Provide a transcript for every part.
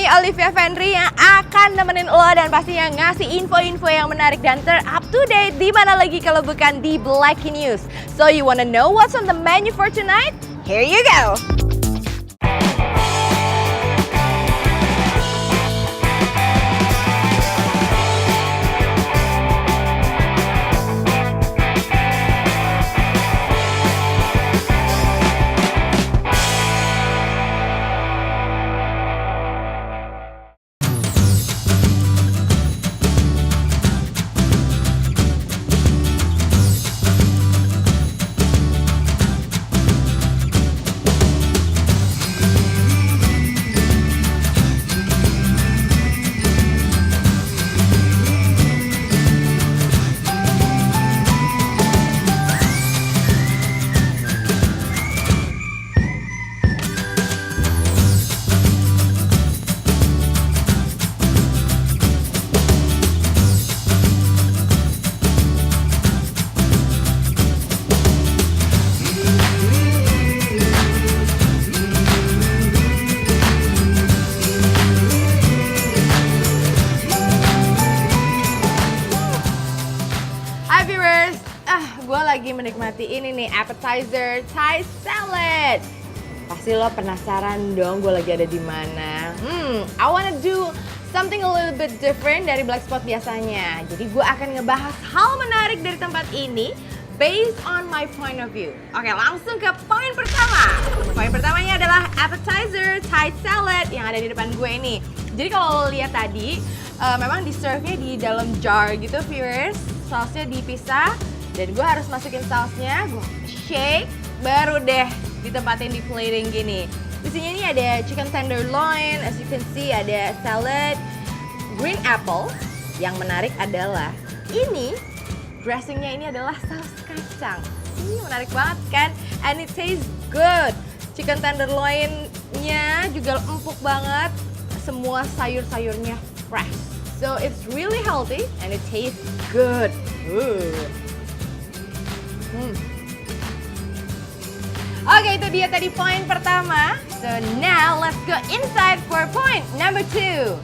me, Olivia Fenry, yang akan nemenin lo dan pastinya ngasih info-info yang menarik dan ter-up to date di mana lagi kalau bukan di Blackie News. So you wanna know what's on the menu for tonight? Here you go! Gue lagi menikmati ini nih, appetizer Thai salad. Pasti lo penasaran dong gue lagi ada di mana. I wanna do something a little bit different dari Black Spot biasanya. Jadi gue akan ngebahas hal menarik dari tempat ini based on my point of view. Oke, langsung ke poin pertama. Poin pertamanya adalah appetizer Thai salad yang ada di depan gue ini. Jadi kalau lo lihat tadi, memang di serve-nya di dalam jar gitu, viewers. Sausnya dipisah. Dan gue harus masukin sausnya, gue shake, baru deh ditempatin di plating gini. Di sini ini ada chicken tenderloin, as you can see ada salad, green apple. Yang menarik adalah ini, dressingnya ini adalah saus kacang. Ini menarik banget kan? And it tastes good. Chicken tenderloin-nya juga empuk banget. Semua sayur-sayurnya fresh. So it's really healthy and it tastes good. Oke, itu dia tadi poin pertama. So now let's go inside for point number 2.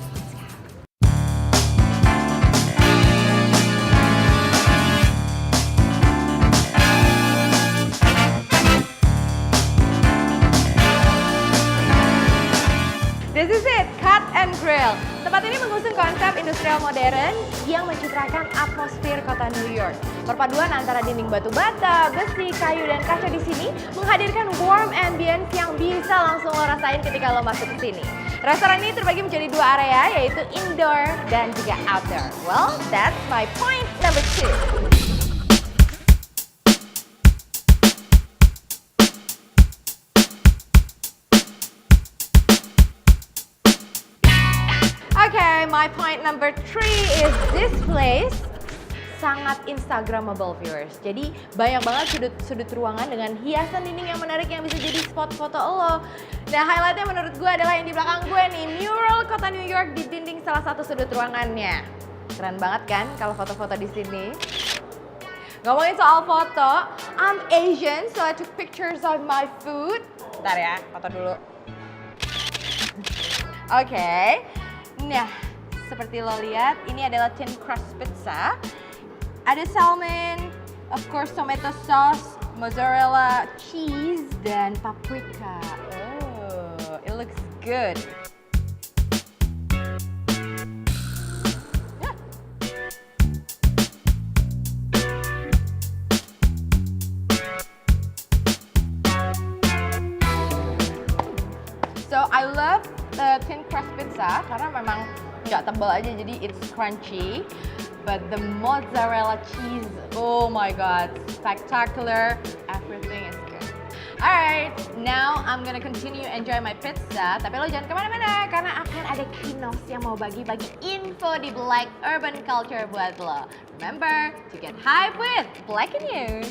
This is it, cut and grill. Tempat ini mengusung konsep industrial modern yang mencitrakan atmosfer kota New York. Perpaduan antara dinding batu bata, besi, kayu, dan kaca di sini menghadirkan warm ambience yang bisa langsung lo rasain ketika lo masuk ke sini. Restoran ini terbagi menjadi 2 area, yaitu indoor dan juga outdoor. Well, that's my point number 2. Okay, my point number 3 is this place sangat instagramable, viewers. Jadi banyak banget sudut-sudut ruangan dengan hiasan dinding yang menarik yang bisa jadi spot foto lo. Nah, highlightnya menurut gue adalah yang di belakang gue nih, mural kota New York di dinding salah satu sudut ruangannya. Keren banget kan kalau foto-foto di sini. Ngomongin soal foto, I'm Asian, so I took pictures of my food. Bentar ya, foto dulu. Oke. Nah, seperti lo lihat, ini adalah thin crust pizza. Ada salmon, of course tomato sauce, mozzarella cheese, dan paprika. Oh, it looks good. So I love thin crust pizza karena memang nggak tebal aja, jadi it's crunchy. But the mozzarella cheese, oh my god, spectacular. Everything is good. Alright, now I'm gonna continue enjoy my pizza. Tapi lo jangan kemana-mana karena akan ada Kinos yang mau bagi-bagi info di Black Urban Culture buat lo. Remember to get hype with Blackie News.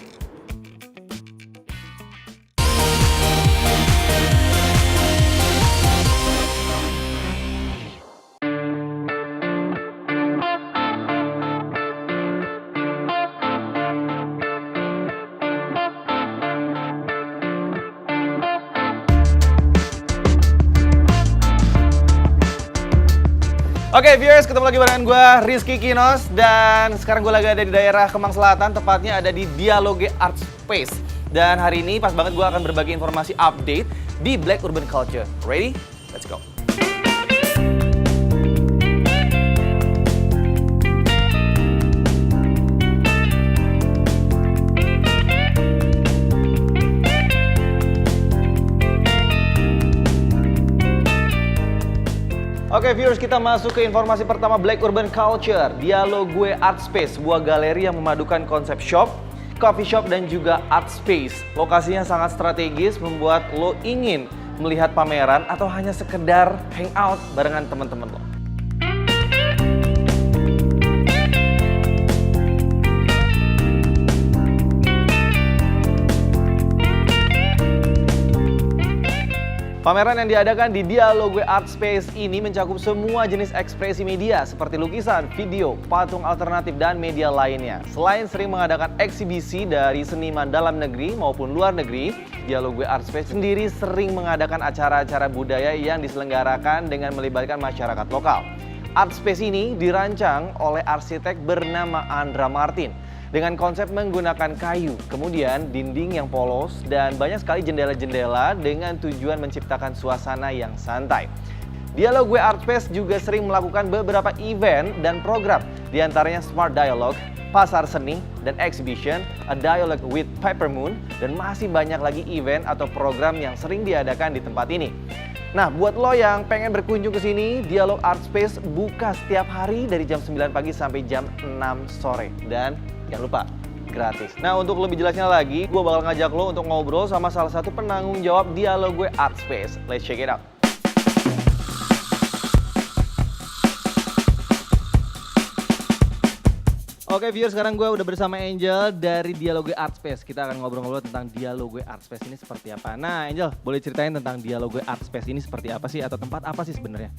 Oke viewers, ketemu lagi barengan gue Rizky Kinos. Dan sekarang gue lagi ada di daerah Kemang Selatan, tepatnya ada di Dialoge Art Space. Dan hari ini pas banget gue akan berbagi informasi update di Black Urban Culture. Ready? Let's go! Oke viewers, kita masuk ke informasi pertama Black Urban Culture. Dialoge Art Space, sebuah galeri yang memadukan konsep shop, coffee shop, dan juga art space. Lokasinya sangat strategis, membuat lo ingin melihat pameran atau hanya sekedar hangout barengan teman-teman lo. Pameran yang diadakan di Dialoge Art Space ini mencakup semua jenis ekspresi media seperti lukisan, video, patung alternatif, dan media lainnya. Selain sering mengadakan eksibisi dari seniman dalam negeri maupun luar negeri, Dialoge Art Space sendiri sering mengadakan acara-acara budaya yang diselenggarakan dengan melibatkan masyarakat lokal. Art Space ini dirancang oleh arsitek bernama Andra Martin. Dengan konsep menggunakan kayu, kemudian dinding yang polos, dan banyak sekali jendela-jendela dengan tujuan menciptakan suasana yang santai. Dialoge Art Space juga sering melakukan beberapa event dan program, diantaranya Smart Dialogue, Pasar Seni, dan Exhibition, A Dialogue with Paper Moon, dan masih banyak lagi event atau program yang sering diadakan di tempat ini. Nah, buat lo yang pengen berkunjung ke sini, Dialoge Art Space buka setiap hari dari jam 9 pagi sampai jam 6 sore. Dan jangan lupa, gratis. Nah, untuk lebih jelasnya lagi, gue bakal ngajak lo untuk ngobrol sama salah satu penanggung jawab Dialoge Art Space. Let's check it out. Oke viewers, sekarang gue udah bersama Angel dari Dialoge Art Space. Kita akan ngobrol-ngobrol tentang Dialoge Art Space ini seperti apa. Nah Angel, boleh ceritain tentang Dialoge Art Space ini seperti apa sih? Atau tempat apa sih sebenarnya?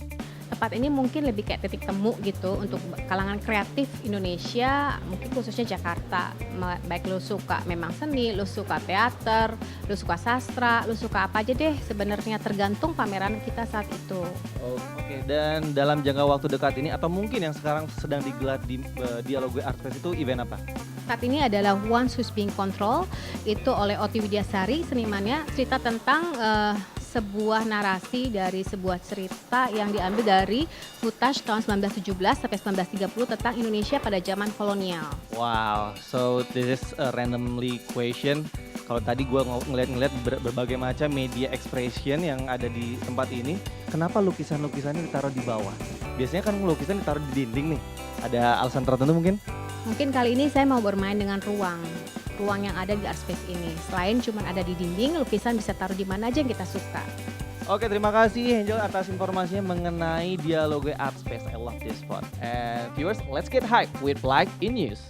Tempat ini mungkin lebih kayak titik temu gitu untuk kalangan kreatif Indonesia, mungkin khususnya Jakarta. Baik lo suka memang seni, lo suka teater, lo suka sastra, lo suka apa aja deh sebenarnya, tergantung pameran kita saat itu. Oke, dan dalam jangka waktu dekat ini atau mungkin yang sekarang sedang digelar di Dialoge Art Space itu event apa? Saat ini adalah Once Who's Being Control, itu oleh Oti Widyasari senimannya, cerita tentang sebuah narasi dari sebuah cerita yang diambil dari footage tahun 1917 sampai 1930 tentang Indonesia pada zaman kolonial. Wow, so this is a randomly question. Kalau tadi gue ngeliat berbagai macam media expression yang ada di tempat ini, kenapa lukisan-lukisannya ditaruh di bawah? Biasanya kan lukisan ditaruh di dinding nih, ada alasan tertentu mungkin? Mungkin kali ini saya mau bermain dengan ruang yang ada di art space ini. Selain cuma ada di dinding, lukisan bisa taruh di mana aja yang kita suka. Oke, terima kasih Angel atas informasinya mengenai Dialoge Art Space. I love this spot. And viewers, let's get hype with Black in News.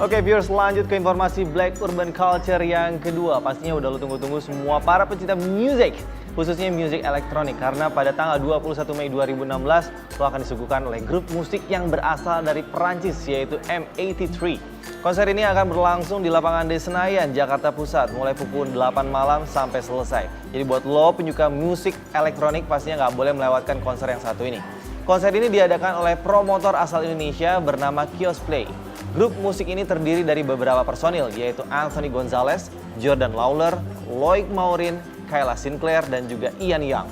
Oke viewers, lanjut ke informasi Black Urban Culture yang kedua. Pastinya udah lo tunggu-tunggu semua para pecinta music, khususnya music elektronik. Karena pada tanggal 21 Mei 2016, lo akan disuguhkan oleh grup musik yang berasal dari Perancis, yaitu M83. Konser ini akan berlangsung di lapangan De Senayan, Jakarta Pusat, mulai pukul 8 malam sampai selesai. Jadi buat lo penyuka musik elektronik, pastinya nggak boleh melewatkan konser yang satu ini. Konser ini diadakan oleh promotor asal Indonesia bernama Kiosk Play. Grup musik ini terdiri dari beberapa personil, yaitu Anthony Gonzalez, Jordan Lawler, Loic Maurin, Kayla Sinclair, dan juga Ian Young.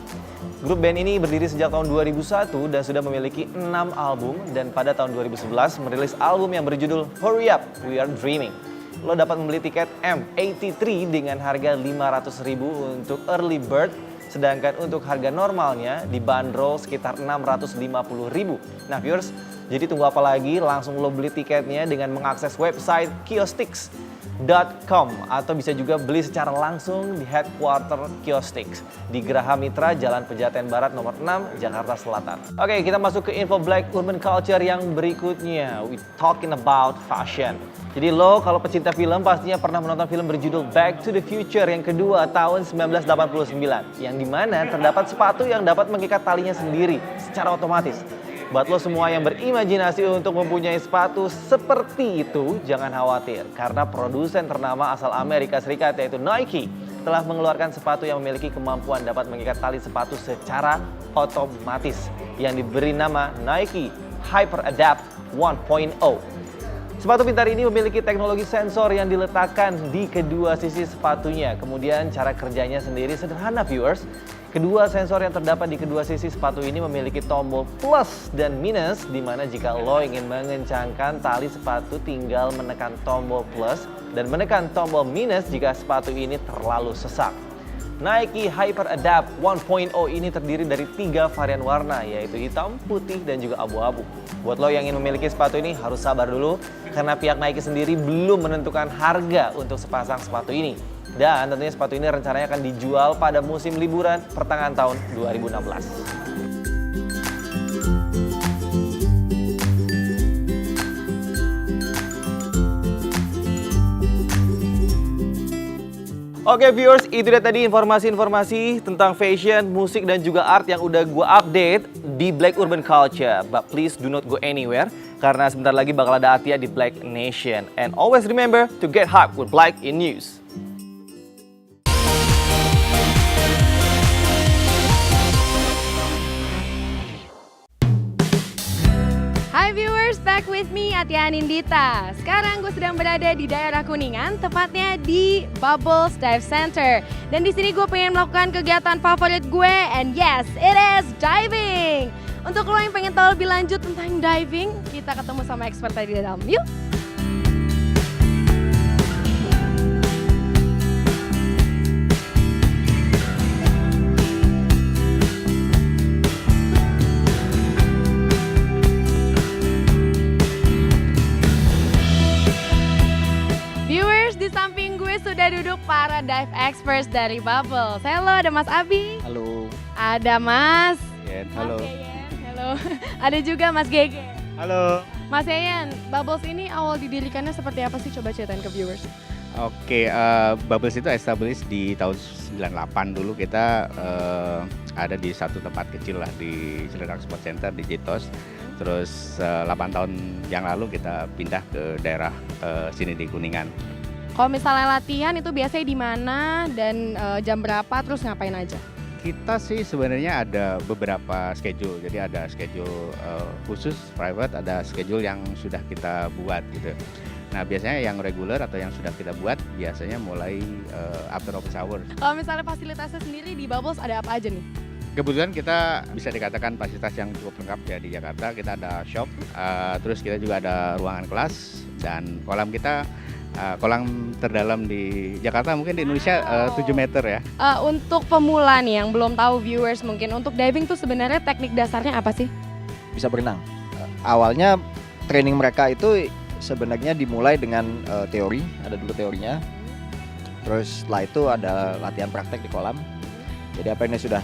Grup band ini berdiri sejak tahun 2001 dan sudah memiliki 6 album, dan pada tahun 2011 merilis album yang berjudul Hurry Up, We Are Dreaming. Lo dapat membeli tiket M83 dengan harga 500.000 untuk early bird, sedangkan untuk harga normalnya dibanderol sekitar 650.000. Nah viewers, jadi tunggu apa lagi, langsung lo beli tiketnya dengan mengakses website Kiostix. nike.com atau bisa juga beli secara langsung di headquarter Kiostix di Geraha Mitra, Jalan Pejaten Barat nomor 6, Jakarta Selatan. Oke, kita masuk ke info Black Urban Culture yang berikutnya. We talking about fashion. Jadi lo kalau pecinta film pastinya pernah menonton film berjudul Back to the Future yang kedua tahun 1989 yang dimana terdapat sepatu yang dapat mengikat talinya sendiri secara otomatis. Buat lo semua yang berimajinasi untuk mempunyai sepatu seperti itu, jangan khawatir karena produsen ternama asal Amerika Serikat yaitu Nike telah mengeluarkan sepatu yang memiliki kemampuan dapat mengikat tali sepatu secara otomatis yang diberi nama Nike Hyper Adapt 1.0. Sepatu pintar ini memiliki teknologi sensor yang diletakkan di kedua sisi sepatunya. Kemudian cara kerjanya sendiri sederhana viewers. Kedua sensor yang terdapat di kedua sisi sepatu ini memiliki tombol plus dan minus, di mana jika lo ingin mengencangkan tali sepatu tinggal menekan tombol plus dan menekan tombol minus jika sepatu ini terlalu sesak. Nike Hyper Adapt 1.0 ini terdiri dari 3 varian warna, yaitu hitam, putih, dan juga abu-abu. Buat lo yang ingin memiliki sepatu ini harus sabar dulu, karena pihak Nike sendiri belum menentukan harga untuk sepasang sepatu ini. Dan tentunya sepatu ini rencananya akan dijual pada musim liburan pertengahan tahun 2016. Oke viewers, itu dia tadi informasi-informasi tentang fashion, musik, dan juga art yang udah gue update di Black Urban Culture. But please do not go anywhere, karena sebentar lagi bakal ada Atia di Black Nation. And always remember to get hype with Black in News. Hai viewers, back with me Atia Anindita. Sekarang gue sedang berada di daerah Kuningan, tepatnya di Bubbles Dive Center. Dan di sini gue pengen melakukan kegiatan favorit gue, and yes, it is diving. Untuk lo yang pengen tahu lebih lanjut tentang diving, kita ketemu sama expert tadi di dalam. Yuk! Sudah duduk para dive experts dari Bubbles. Halo, ada Mas Abi. Halo. Ada Mas. Yen, halo. Mas Yeyen. Halo. Ada juga Mas Gege. Halo. Mas Yeyen, Bubbles ini awal didirikannya seperti apa sih? Coba ceritain ke viewers. Oke, Bubbles itu established di tahun 98 dulu. Kita ada di satu tempat kecil lah di Ciledug Sport Center di Jitos. Terus 8 tahun yang lalu kita pindah ke daerah sini di Kuningan. Kalau misalnya latihan itu biasanya di mana dan jam berapa, terus ngapain aja? Kita sih sebenarnya ada beberapa schedule. Jadi ada schedule khusus private, ada schedule yang sudah kita buat gitu. Nah biasanya yang reguler atau yang sudah kita buat biasanya mulai after office hour. Kalau misalnya fasilitasnya sendiri di Bubbles ada apa aja nih? Kebetulan kita bisa dikatakan fasilitas yang cukup lengkap ya di Jakarta. Kita ada shop, terus kita juga ada ruangan kelas dan kolam kita. Kolam terdalam di Jakarta, mungkin di Indonesia 7 meter ya. Untuk pemula nih yang belum tahu viewers mungkin, untuk diving tuh sebenarnya teknik dasarnya apa sih? Bisa berenang. Awalnya training mereka itu sebenarnya dimulai dengan teori, ada dulu teorinya. Terus setelah itu ada latihan praktek di kolam. Jadi apa yang dia sudah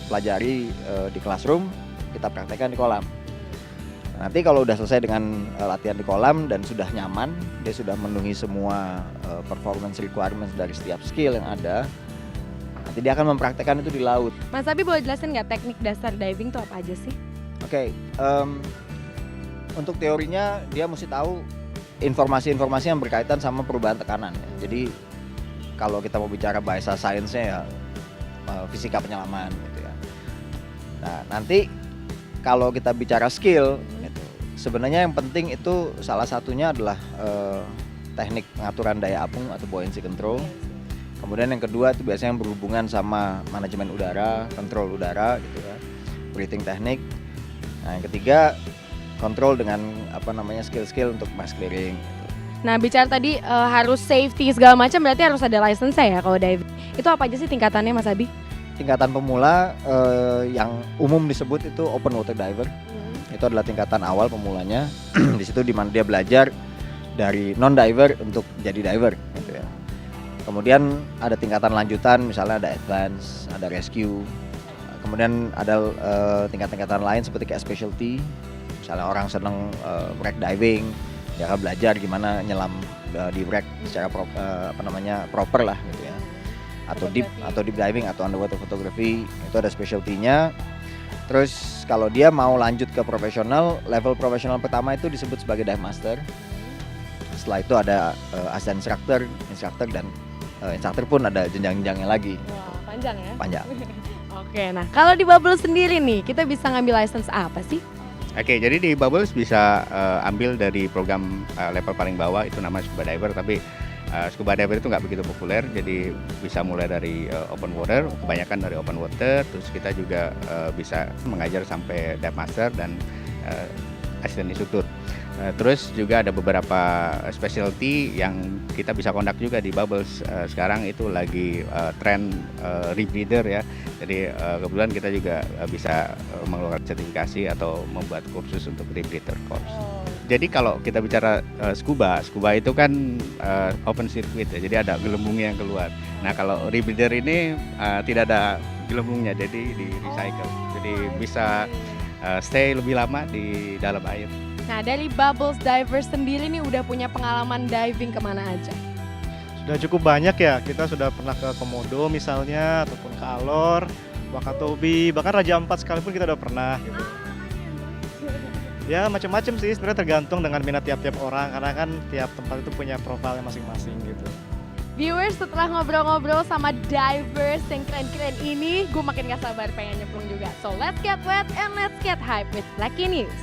pelajari di classroom, kita praktekkan di kolam. Nanti kalau udah selesai dengan latihan di kolam dan sudah nyaman, dia sudah memenuhi semua performance requirements dari setiap skill yang ada, nanti dia akan mempraktekkan itu di laut. Mas Abi boleh jelasin nggak teknik dasar diving itu apa aja sih? Oke, untuk teorinya dia mesti tahu informasi-informasi yang berkaitan sama perubahan tekanan. Jadi kalau kita mau bicara bahasa sainsnya ya fisika penyelaman gitu ya. Nah nanti kalau kita bicara skill, sebenarnya yang penting itu salah satunya adalah teknik pengaturan daya apung atau buoyancy control. Kemudian yang kedua itu biasanya yang berhubungan sama manajemen udara, kontrol udara gitu ya, breathing teknik. Nah yang ketiga kontrol dengan skill-skill untuk mass clearing. Gitu. Nah bicara tadi harus safety segala macam, berarti harus ada license ya kalau diving. Itu apa aja sih tingkatannya Mas Abi? Tingkatan pemula yang umum disebut itu open water diver. Itu adalah tingkatan awal pemulanya. Di situ di mana dia belajar dari non diver untuk jadi diver gitu ya. Kemudian ada tingkatan lanjutan, misalnya ada advance, ada rescue. Kemudian ada tingkat-tingkatan lain seperti kayak specialty. Misalnya orang seneng wreck diving, dia akan belajar gimana nyelam di wreck secara proper lah gitu ya. Atau deep diving atau underwater photography, itu ada specialty-nya. Terus kalau dia mau lanjut ke profesional, level profesional pertama itu disebut sebagai dive master. Setelah itu ada assistant instructor dan instructor pun ada jenjang-jenjangnya lagi. Wah, panjang ya? Panjang. Oke, nah kalau di Bubbles sendiri nih, kita bisa ngambil license apa sih? Oke, jadi di Bubbles bisa ambil dari program level paling bawah itu namanya scuba diver, tapi scuba diver itu nggak begitu populer, jadi bisa mulai dari open water, kebanyakan dari open water, terus kita juga bisa mengajar sampai dive master dan asisten instruktur. Terus juga ada beberapa specialty yang kita bisa kontak juga di Bubbles. Sekarang itu lagi tren rebreather ya. Jadi kebetulan kita juga bisa mengeluarkan sertifikasi atau membuat kursus untuk rebreather course. Jadi kalau kita bicara scuba itu kan open circuit ya. Jadi ada gelembungnya yang keluar. Nah kalau rebreather ini tidak ada gelembungnya, jadi di recycle. Jadi bisa stay lebih lama di dalam air. Nah dari Bubbles Divers sendiri nih udah punya pengalaman diving kemana aja? Sudah cukup banyak ya, kita sudah pernah ke Komodo misalnya, ataupun ke Alor, Wakatobi, bahkan Raja Ampat sekalipun kita udah pernah gitu. Ya macam-macam sih, sebenarnya tergantung dengan minat tiap-tiap orang, karena kan tiap tempat itu punya profilnya masing-masing gitu. Viewers, setelah ngobrol-ngobrol sama divers yang keren-keren ini, gue makin gak sabar pengen nyemplung juga. So let's get wet and let's get hype with Blackie News.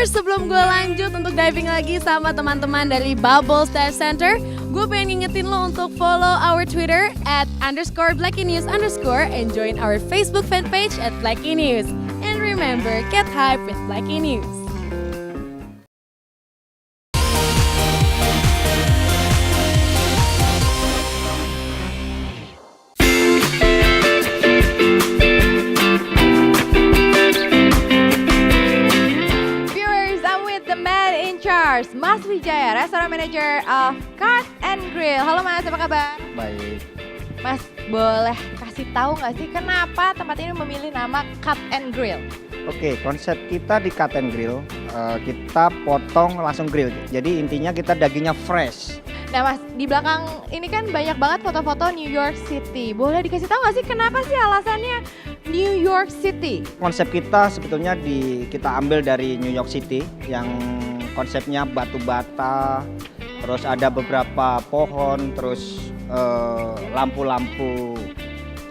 Sebelum gue lanjut untuk diving lagi sama teman-teman dari Bubbles Dive Center, gue pengen ngingetin lo untuk follow our Twitter @_BlackieNews_ and join our Facebook fan page @BlackieNews. And remember, get hype with Blackie News. Mas Wijaya, Restaurant Manager of Cut and Grill. Halo Mas, apa kabar? Baik. Mas, boleh kasih tahu nggak sih kenapa tempat ini memilih nama Cut and Grill? Oke, konsep kita di Cut and Grill, kita potong langsung grill. Jadi intinya kita dagingnya fresh. Nah Mas, di belakang ini kan banyak banget foto-foto New York City. Boleh dikasih tahu nggak sih kenapa sih alasannya New York City? Konsep kita sebetulnya kita ambil dari New York City yang konsepnya batu bata, terus ada beberapa pohon, terus lampu-lampu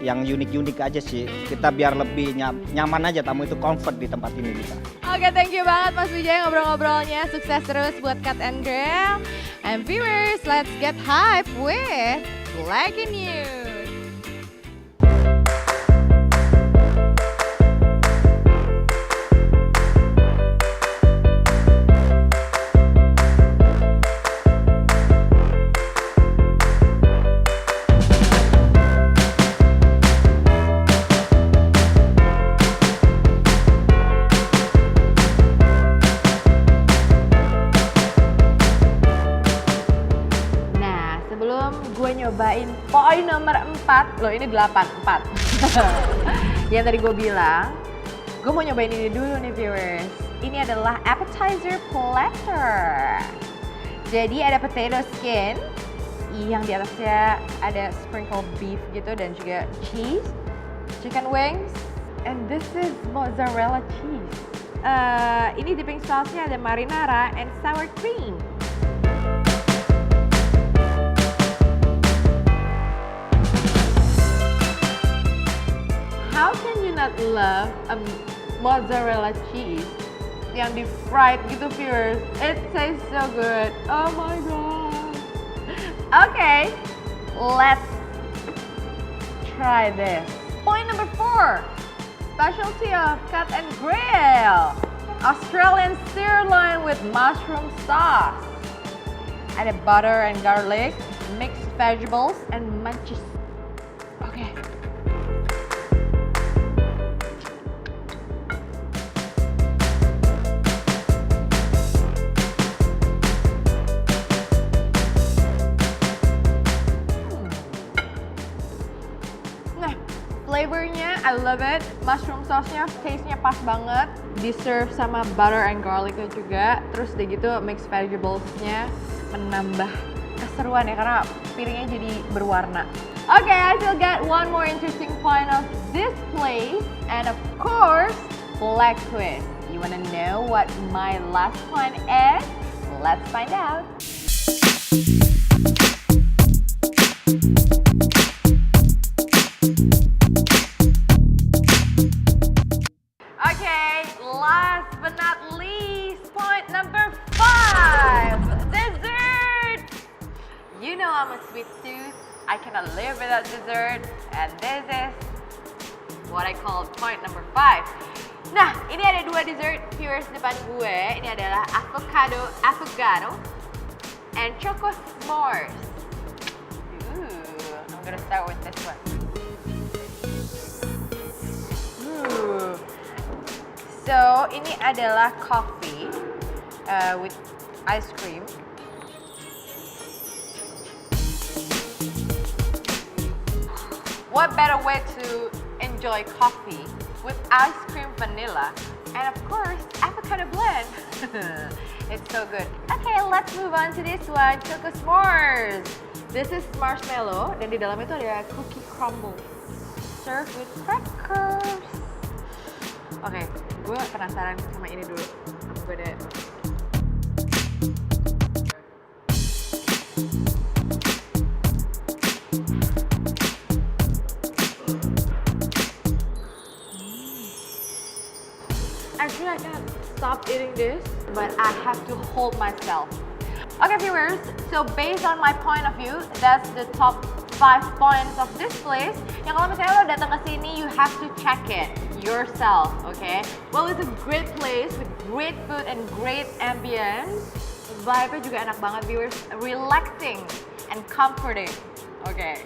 yang unik-unik aja sih. Kita biar lebih nyaman aja, tamu itu comfort di tempat ini kita. Oke, thank you banget Mas Wijaya ngobrol-ngobrolnya. Sukses terus buat Cut and Grill. And viewers, let's get hype with Blackie News. Nyobain poin nomor 4, loh ini 8, 4 yang tadi gue bilang, gue mau nyobain ini dulu nih viewers. Ini adalah appetizer platter. Jadi ada potato skin yang di atasnya ada sprinkle beef gitu dan juga cheese, chicken wings, And this is mozzarella cheese. Ini dipping sauce-nya ada marinara and sour cream. How can you not love a mozzarella cheese yang di fried gitu, viewers? It tastes so good. Oh my god. Okay, let's try this. Point number 4. Specialty of Cut and Grill. Australian sirloin with mushroom sauce. Ada butter and garlic, mixed vegetables, and munchies. Okay. Nah, flavornya I love it. Mushroom sauce-nya, taste-nya pas banget. Di-serve sama butter and garlic-nya juga. Terus udah gitu mixed vegetables-nya menambah keseruan ya karena piringnya jadi berwarna. Okay, I still got one more interesting point of this place, and of course, Black Quiz. You wanna know what my last point is? Let's find out. Okay, last but not least, point number 5, dessert. You know I'm a sweet tooth. I cannot live without dessert, and this is what I call point number 5. Nah, ini ada 2 dessert viewers depan gue. Ini adalah avocado and choco s'mores. I'm gonna start with this one. So, ini adalah coffee with ice cream. What better way to enjoy coffee with ice cream vanilla and of course avocado blend. It's so good. Okay, let's move on to this one, choco s'mores. This is marshmallow dan di dalam itu ada cookie crumble served with crackers. Oke, gue penasaran sama ini dulu. Gue deh. Actually, I can't stop eating this, but I have to hold myself. Okay, viewers, so based on my point of view, that's the top 5 points of this place. Yang kalau misalnya lo datang ke sini, you have to check it yourself, okay? Well, it's a great place with great food and great ambience. Vibe-nya juga enak banget, viewers. Relaxing and comforting, okay?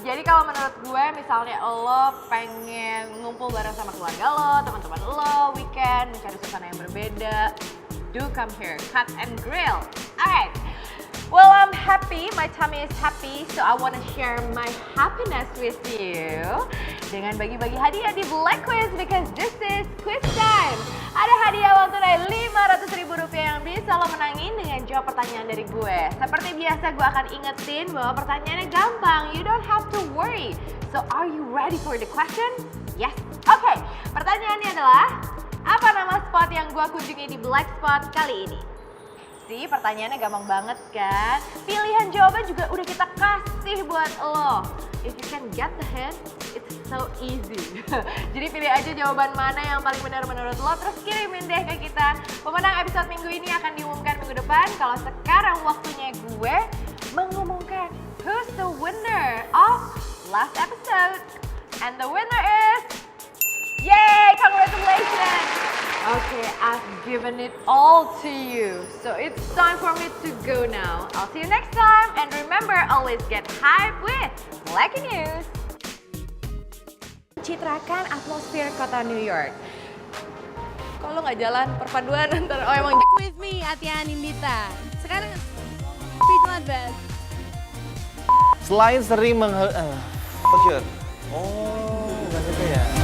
Jadi kalau menurut gue, misalnya lo pengen ngumpul bareng sama keluarga lo, teman-teman lo, weekend, mencari suasana yang berbeda, do come here, Cut and Grill. Alright, well I'm happy, my tummy is happy, so I want to share my happiness with you dengan bagi-bagi hadiah di Black Quiz because this is quiz time. Ada hadiah uang tunai Rp500.000 yang bisa lo menangin dengan jawab pertanyaan dari gue. Seperti biasa gue akan ingetin bahwa pertanyaannya gampang, you don't have to worry. So are you ready for the question? Yes? Okay, pertanyaannya adalah apa nama spot yang gue kunjungi di Black Spot kali ini? See, pertanyaannya gampang banget kan? Pilihan jawaban juga udah kita kasih buat lo. If you can get the hint, it's so easy. Jadi pilih aja jawaban mana yang paling benar menurut lo, terus kirimin deh ke kita. Pemenang episode minggu ini akan diumumkan minggu depan. Kalau sekarang waktunya gue mengumumkan who's the winner of last episode. And the winner is... Yay! Congratulations! Okay, I've given it all to you. So it's time for me to go now. I'll see you next time. And remember, always get hype with Blacky News. Citrakan atmosfer kota New York. Kalau nggak jalan perpaduan antara emang With me, Atia Nindita. Sekarang, Visual Best. Selain sering Oh, nggak gitu ya.